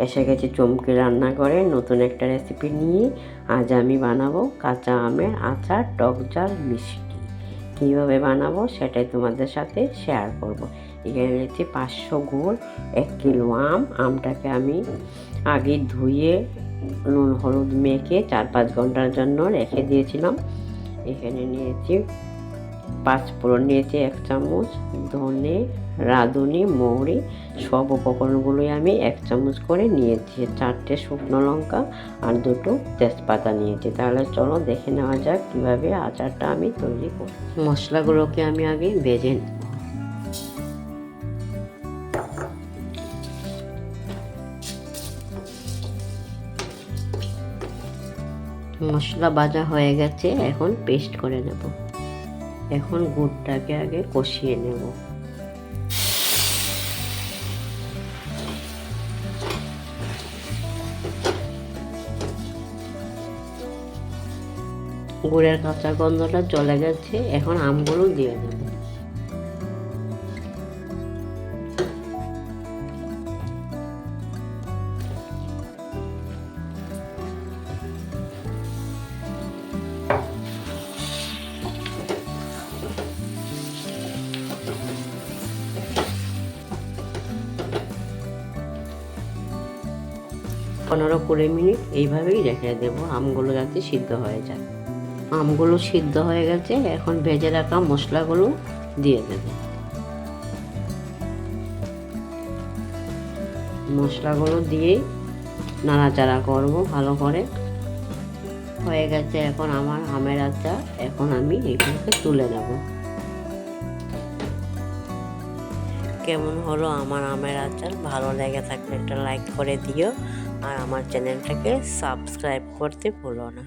এসে গেছি চমকে রান্না করে নতুন একটা রেসিপি নিয়ে। আজ আমি বানাবো কাঁচা আমের আচার টক ঝাল মিষ্টি। কীভাবে বানাবো সেটাই তোমাদের সাথে শেয়ার করব। এখানে নিয়েছি 500 গুড়, 1 কিলো আমটাকে আমি আগে ধুয়ে নুন হলুদ মেখে 4-5 ঘন্টার জন্য রেখে দিয়েছিলাম। এখানে নিয়েছি 5 ফোড়ন, নিয়েছি 1 চামচ ধনে, রাঁধুনি, মৌরি, সব উপকরণগুলোই আমি 1 চামচ করে নিয়েছি। 4টে শুকনো লঙ্কা আর 2টো তেজপাতা নিয়েছি। তাহলে চলো দেখে নেওয়া যাক কীভাবে আচারটা আমি তৈরি করি। মশলাগুলোকে আমি আগে ভেজে নেব। মশলা ভাজা হয়ে গেছে, এখন পেস্ট করে নেব। এখন গুড়টাকে আগে কষিয়ে নেব। গুড়ের কাঁচা গন্ধটা চলে গেছে, এখন আমগুলো দিয়ে দেব। পনেরো 20 মিনিট এইভাবেই রেখে দেব, আমগুলো যাতে সিদ্ধ হয়ে যায়। আমগুলো সিদ্ধ হয়ে গেছে, এখন ভেজে রাখা মশলাগুলো দিয়ে দেব। মশলাগুলো দিয়ে নাড়াচাড়া করব ভালো করে। হয়ে গেছে এখন আমার আমের আচার। এখন আমি এগুলোকে তুলে নেব। কেমন হলো আমার আমের আচার? ভালো লেগে থাকলে একটা লাইক করে দিও আর আমার চ্যানেলটাকে সাবস্ক্রাইব করতে ভুলো না।